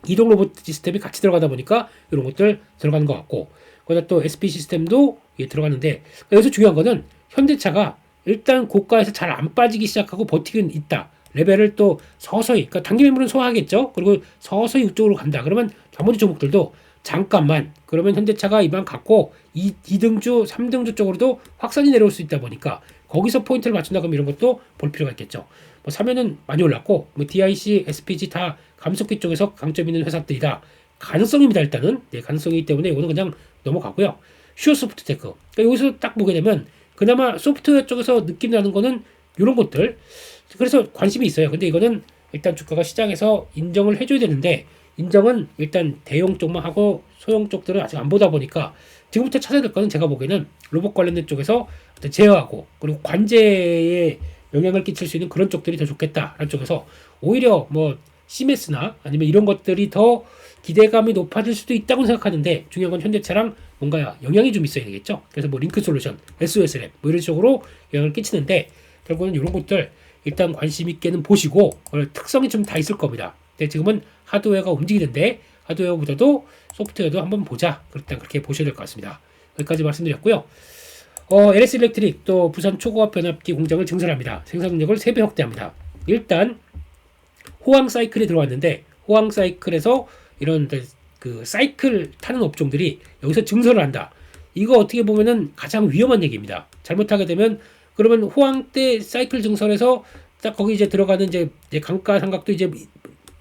Speaker 1: 이동 로봇 시스템이 같이 들어가다 보니까 이런 것들 들어가는 것 같고, 거기다 또 SP 시스템도 들어가는데, 여기서 중요한 거는 현대차가 일단 고가에서 잘 안 빠지기 시작하고 버티긴 있다. 레벨을 또 서서히, 그러니까 단기 매물은 소화하겠죠. 그리고 서서히 이쪽으로 간다. 그러면 나머지 종목들도 잠깐만, 그러면 현대차가 이만 갖고 2등주, 3등주 쪽으로도 확산이 내려올 수 있다 보니까 거기서 포인트를 맞춘다 그러면 이런 것도 볼 필요가 있겠죠. 뭐 사면은 많이 올랐고, 뭐 DIC, SPG 다 감속기 쪽에서 강점 있는 회사들이다. 가능성입니다. 일단은 가능성이기 때문에 이거는 그냥 넘어가고요. 슈어소프트테크, 그러니까 여기서 딱 보게 되면 그나마 소프트웨어 쪽에서 느낌 나는 거는 이런 것들, 그래서 관심이 있어요. 근데 이거는 일단 주가가 시장에서 인정을 해줘야 되는데, 인정은 일단 대형 쪽만 하고 소형 쪽들은 아직 안 보다 보니까 지금부터 찾아야 될 거는 제가 보기에는 로봇 관련된 쪽에서 제어하고, 그리고 관제에 영향을 끼칠 수 있는 그런 쪽들이 더 좋겠다라는 쪽에서 오히려 뭐 시메스나 아니면 이런 것들이 더 기대감이 높아질 수도 있다고 생각하는데, 중요한 건 현대차랑 뭔가 영향이 좀 있어야 되겠죠. 그래서 뭐 링크 솔루션, SOS랩 뭐 이런 식으로 영향을 끼치는데, 결국은 이런 것들 일단 관심 있게는 보시고, 특성이 좀 다 있을 겁니다. 근데 지금은 하드웨어가 움직이는데 하드웨어보다도 소프트웨어도 한번 보자. 일단 그렇게 보셔야 될 것 같습니다. 여기까지 말씀드렸고요. LS 일렉트릭 또 부산 초고압 변압기 공장을 증설합니다. 생산 능력을 3배 확대합니다. 일단 호황 사이클에 들어왔는데, 호황 사이클에서 이런 그 사이클 타는 업종들이 여기서 증설을 한다. 이거 어떻게 보면은 가장 위험한 얘기입니다. 잘못하게 되면 그러면 호황 때 사이클 증설에서 딱 거기 이제 들어가는 이제 감가상각도 이제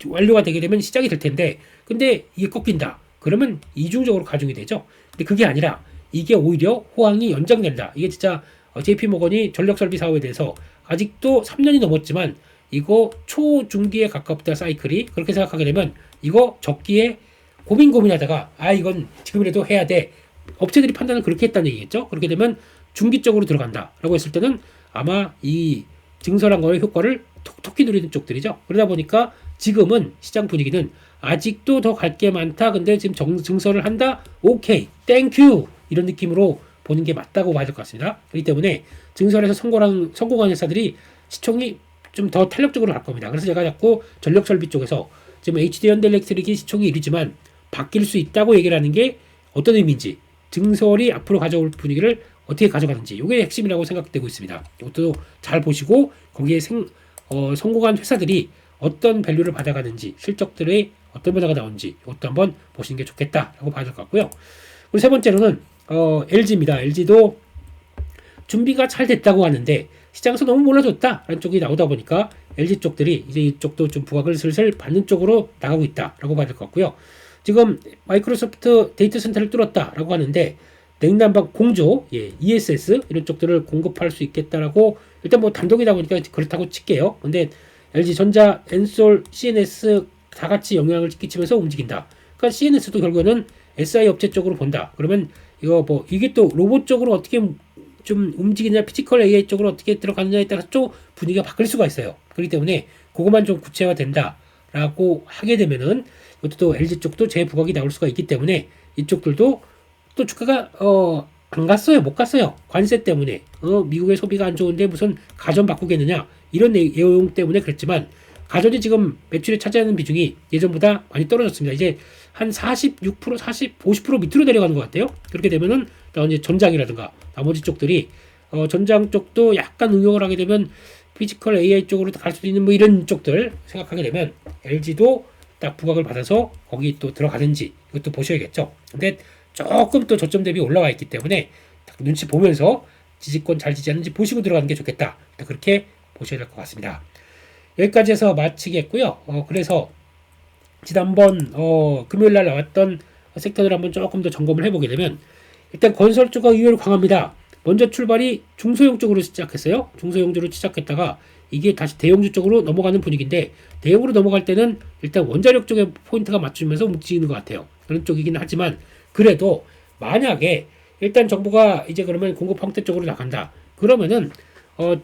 Speaker 1: 완료가 되게 되면 시작이 될 텐데, 근데 이게 꺾인다. 그러면 이중적으로 가중이 되죠. 근데 그게 아니라 이게 오히려 호황이 연장된다. 이게 진짜 JP모건이 전력설비 사업에 대해서 아직도 3년이 넘었지만 이거 초중기에 가깝다 사이클이 그렇게 생각하게 되면 이거 적기에 고민하다가 이건 지금이라도 해야 돼. 업체들이 판단을 그렇게 했다는 얘기겠죠. 그렇게 되면 중기적으로 들어간다라고 했을 때는 아마 이 증설한 거의 효과를 톡톡히 누리는 쪽들이죠. 그러다 보니까 지금은 시장 분위기는 아직도 더 갈 게 많다. 근데 지금 증설을 한다. 오케이, 땡큐 이런 느낌으로 보는 게 맞다고 봐야 될 것 같습니다. 그렇기 때문에 증설에서 성공한 회사들이 시총이 좀 더 탄력적으로 갈 겁니다. 그래서 제가 자꾸 전력설비 쪽에서 지금 HD현대엘렉트릭이 시총이 1위지만 바뀔 수 있다고 얘기를 하는 게 어떤 의미인지, 증설이 앞으로 가져올 분위기를 어떻게 가져가는지 이게 핵심이라고 생각되고 있습니다. 이것도 잘 보시고 거기에 성공한 회사들이 어떤 밸류를 받아가는지, 실적들의 어떤 변화가 나오는지 이것도 한번 보시는 게 좋겠다라고 봐야 될 것 같고요. 그리고 세 번째로는 LG입니다. LG도 준비가 잘 됐다고 하는데 시장에서 너무 몰라줬다라는 쪽이 나오다 보니까 LG 쪽들이 이제 이쪽도 좀 부각을 슬슬 받는 쪽으로 나가고 있다라고 봐야 될 것 같고요. 지금 마이크로소프트 데이터 센터를 뚫었다라고 하는데 냉난방 공조, ESS 이런 쪽들을 공급할 수 있겠다라고 일단 뭐 단독이다 보니까 그렇다고 칠게요. 근데 LG전자, 엔솔, CNS 다 같이 영향을 끼치면서 움직인다. 그러니까 CNS도 결국에는 SI 업체 쪽으로 본다. 그러면 이게 또 로봇 쪽으로 어떻게 좀 움직이냐, 피지컬 AI 쪽으로 어떻게 들어가느냐에 따라서 좀 분위기가 바뀔 수가 있어요. 그렇기 때문에 그것만 좀 구체화 된다라고 하게 되면은 이것도 또 LG 쪽도 재부각이 나올 수가 있기 때문에 이쪽들도 또 주가가 안 갔어요. 못 갔어요. 관세 때문에 미국의 소비가 안 좋은데 무슨 가전 바꾸겠느냐 이런 내용 때문에 그랬지만 가전이 지금 매출에 차지하는 비중이 예전보다 많이 떨어졌습니다. 이제 한 46%, 50% 밑으로 내려가는 것 같아요. 그렇게 되면은 이제 전장이라든가 나머지 쪽들이 전장 쪽도 약간 응용을 하게 되면 피지컬 AI 쪽으로 갈 수도 있는 뭐 이런 쪽들 생각하게 되면 LG도 딱 부각을 받아서 거기 또 들어가는지 이것도 보셔야겠죠. 근데 조금 또 저점 대비 올라와 있기 때문에 눈치 보면서 지지권 잘 지지하는지 보시고 들어가는 게 좋겠다. 그렇게 보셔야 될 것 같습니다. 여기까지 해서 마치겠고요. 그래서 지난번 금요일날 나왔던 섹터를 한번 조금 더 점검을 해보게 되면 일단 건설 쪽가 의외로 강합니다. 먼저 출발이 중소형 쪽으로 시작했어요. 중소형주로 시작했다가 이게 다시 대형주 쪽으로 넘어가는 분위기인데 대형으로 넘어갈 때는 일단 원자력 쪽에 포인트가 맞추면서 움직이는 것 같아요. 그런 쪽이긴 하지만 그래도 만약에 일단 정부가 이제 그러면 공급 형태 쪽으로 나간다. 그러면은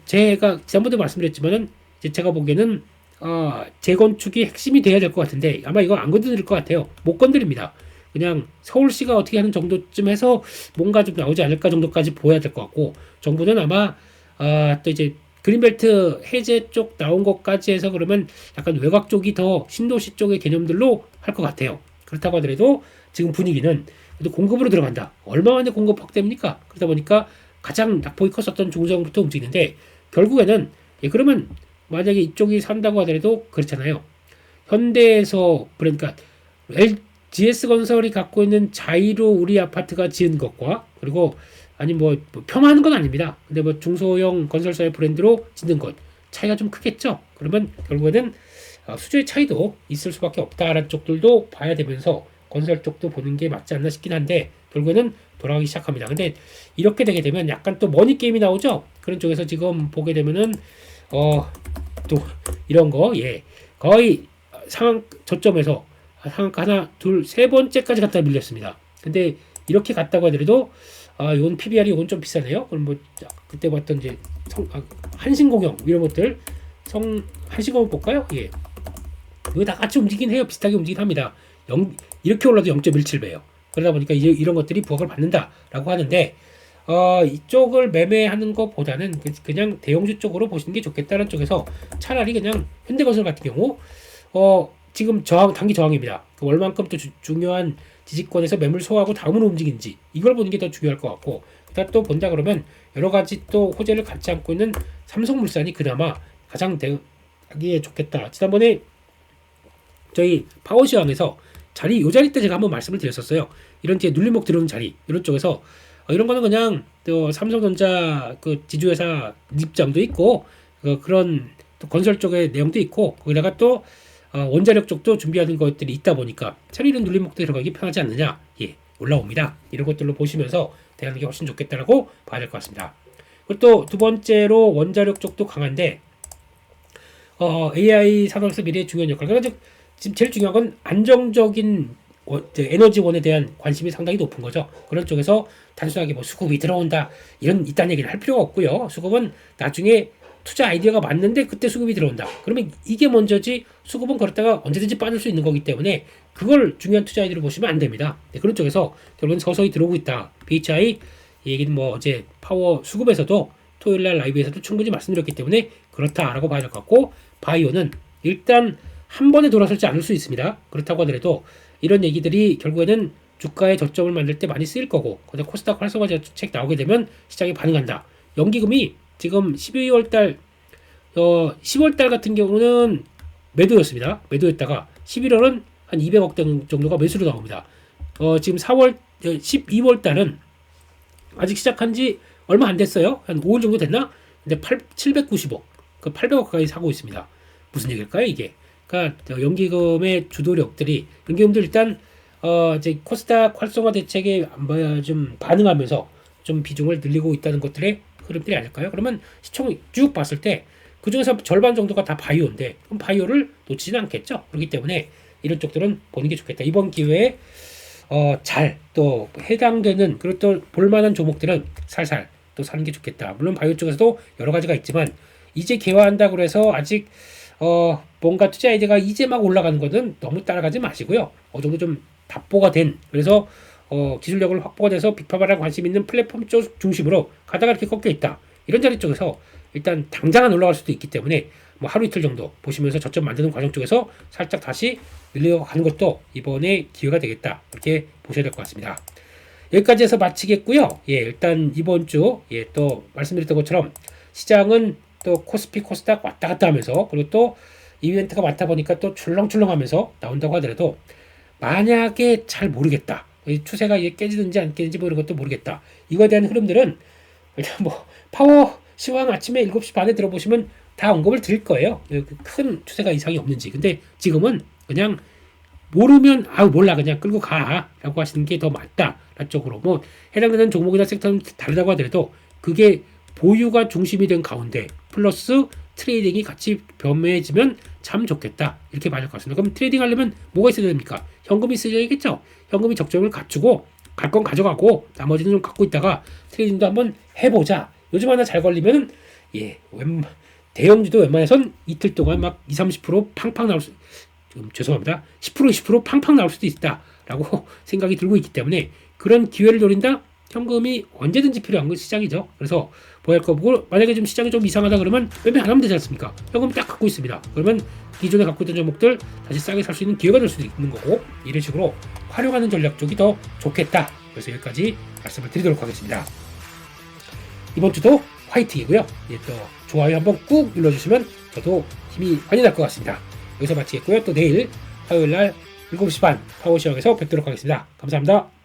Speaker 1: 제가 지난번에 말씀드렸지만은 이제 제가 보기에는 재건축이 핵심이 돼야 될 것 같은데 아마 이거 안 건드릴 것 같아요. 못 건드립니다. 그냥 서울시가 어떻게 하는 정도쯤 해서 뭔가 좀 나오지 않을까 정도까지 보여야 될 것 같고 정부는 아마 또 이제 그린벨트 해제 쪽 나온 것까지 해서 그러면 약간 외곽 쪽이 더 신도시 쪽의 개념들로 할 것 같아요. 그렇다고 하더라도 지금 분위기는 그래도 공급으로 들어간다. 얼마 만에 공급 확대입니까? 그러다 보니까 가장 낙폭이 컸었던 중소형부터 움직이는데 결국에는 그러면 만약에 이쪽이 산다고 하더라도 그렇잖아요. 현대에서 그러니까 GS건설이 갖고 있는 자이로 우리 아파트가 지은 것과 그리고 아니 뭐 폄하하는 건 아닙니다. 근데 뭐 중소형 건설사의 브랜드로 짓는 것 차이가 좀 크겠죠. 그러면 결국에는 수주의 차이도 있을 수밖에 없다라는 쪽들도 봐야 되면서 건설 쪽도 보는 게 맞지 않나 싶긴 한데 결국에는 돌아가기 시작합니다. 근데 이렇게 되게 되면 약간 또 머니 게임이 나오죠. 그런 쪽에서 지금 보게 되면은 또 이런 거 거의 상황 저점에서 상한가 하나, 둘, 세 번째까지 갖다 밀렸습니다. 근데 이렇게 갔다고 하더라도 이건 PBR이 이건 좀 비싸네요. 그럼 뭐 그때 봤던 이제 한신공영 이런 것들 한신공영 볼까요? 이거 다 같이 움직이긴 해요. 비슷하게 움직이긴 합니다. 이렇게 올라도 0.17배예요. 그러다 보니까 이런 것들이 부각을 받는다라고 하는데 이쪽을 매매하는 것보다는 그냥 대형주 쪽으로 보시는 게 좋겠다는 쪽에서 차라리 그냥 현대건설 같은 경우 지금 단기 저항입니다. 얼만큼 또 중요한 지지권에서 매물 소화하고 다음으로 움직이는지 이걸 보는 게 더 중요할 것 같고 그다음 또 본다 그러면 여러 가지 또 호재를 갖지 않고 있는 삼성물산이 그나마 가장 대하기에 좋겠다. 지난번에 저희 파워시황에서 요 자리 때 제가 한번 말씀을 드렸었어요. 이런 뒤에 눌림목 들어오는 자리 이런 쪽에서 이런 거는 그냥 또 삼성전자 그 지주회사 입장도 있고 그런 또 건설 쪽의 내용도 있고 거기다가 또 원자력 쪽도 준비하는 것들이 있다 보니까 차라리 이런 눌림목도 들어가기 편하지 않느냐. 올라옵니다. 이런 것들로 보시면서 대하는 게 훨씬 좋겠다라고 봐야 될 것 같습니다. 그리고 또 두 번째로 원자력 쪽도 강한데 AI 산업에서 미래의 중요한 역할. 그러니까 지금 제일 중요한 건 안정적인 에너지원에 대한 관심이 상당히 높은 거죠. 그런 쪽에서 단순하게 뭐 수급이 들어온다 이딴 얘기를 할 필요가 없고요. 수급은 나중에 투자 아이디어가 맞는데 그때 수급이 들어온다. 그러면 이게 먼저지, 수급은 그렇다가 언제든지 빠질 수 있는 거기 때문에 그걸 중요한 투자 아이디어로 보시면 안 됩니다. 네, 그런 쪽에서 결국은 서서히 들어오고 있다. BHI 얘기는 뭐 어제 파워 수급에서도 토요일날 라이브에서도 충분히 말씀드렸기 때문에 그렇다라고 봐야 될 것 같고, 바이오는 일단 한 번에 돌아설지 않을 수 있습니다. 그렇다고 하더라도 이런 얘기들이 결국에는 주가의 저점을 만들 때 많이 쓰일 거고, 코스닥 활성화 책 나오게 되면 시장이 반응한다. 연기금이 지금 12월달 10월달 같은 경우는 매도였습니다. 매도였다가 11월은 한 200억 정도가 매수로 나옵니다. 지금 12월달은 아직 시작한 지 얼마 안 됐어요. 한 5일 정도 됐나? 근데 790억, 그 800억 가까이 사고 있습니다. 무슨 얘기일까요, 이게? 그러니까 연기금의 주도력들이, 연기금들 일단 이제 코스닥 활성화 대책에 좀 반응하면서 좀 비중을 늘리고 있다는 것들의 흐름들이 아닐까요? 그러면 시총 쭉 봤을 때 그 중에서 절반 정도가 다 바이오인데, 그럼 바이오를 놓치지는 않겠죠. 그렇기 때문에 이런 쪽들은 보는 게 좋겠다. 이번 기회에 잘 또 해당되는, 그리고 또 볼만한 종목들은 살살 또 사는 게 좋겠다. 물론 바이오 쪽에서도 여러 가지가 있지만 이제 개화한다고 해서 아직 뭔가 투자 아이디어가 이제 막 올라가는 것은 너무 따라가지 마시고요. 어느 정도 좀 답보가 된, 그래서 기술력을 확보가 돼서 빅파바랑 관심 있는 플랫폼 쪽 중심으로 가다가 이렇게 꺾여 있다. 이런 자리 쪽에서 일단 당장은 올라갈 수도 있기 때문에 뭐 하루 이틀 정도 보시면서 저점 만드는 과정 쪽에서 살짝 다시 늘려가는 것도 이번에 기회가 되겠다. 이렇게 보셔야 될 것 같습니다. 여기까지 해서 마치겠고요. 예, 일단 이번 주, 또 말씀드렸던 것처럼 시장은 또 코스피, 코스닥 왔다 갔다 하면서, 그리고 또 이벤트가 많다 보니까 또 출렁출렁 하면서 나온다고 하더라도, 만약에 잘 모르겠다, 추세가 이게 깨지는지 안 깨지는지 뭐 이런 것도 모르겠다, 이거에 대한 흐름들은 일단 뭐 파워 시황 아침에 7시 반에 들어보시면 다 언급을 드릴 거예요. 큰 추세가 이상이 없는지. 근데 지금은 그냥 모르면 몰라 그냥 끌고 가 라고 하시는 게 더 맞다 쪽으로, 뭐 해당되는 종목이나 섹터는 다르다고 하더라도 그게 보유가 중심이 된 가운데 플러스 트레이딩이 같이 변매해지면 참 좋겠다, 이렇게 봐야 될 것 같습니다. 그럼 트레이딩 하려면 뭐가 있어야 됩니까? 현금이 있어야겠죠. 현금이 적정을 갖추고 갈 건 가져가고 나머지는 좀 갖고 있다가 트레이딩도 한번 해보자. 요즘 하나 잘 걸리면 대형주도 웬만해선 이틀 동안 막 20-30% 팡팡 나올 수, 죄송합니다, 10% 팡팡 나올 수도 있다라고 생각이 들고 있기 때문에, 그런 기회를 노린다. 현금이 언제든지 필요한 건 시장이죠. 그래서 뭐할 거고, 만약에 좀 시장이 좀 이상하다 그러면 매매 안 하면 되지 않습니까? 현금 딱 갖고 있습니다. 그러면 기존에 갖고 있던 종목들 다시 싸게 살 수 있는 기회가 될 수도 있는 거고, 이런 식으로 활용하는 전략 쪽이 더 좋겠다. 그래서 여기까지 말씀을 드리도록 하겠습니다. 이번 주도 화이팅이고요. 또 좋아요 한번 꾹 눌러주시면 저도 힘이 많이 날 것 같습니다. 여기서 마치겠고요. 또 내일 화요일날 7시 반 파워시황에서 뵙도록 하겠습니다. 감사합니다.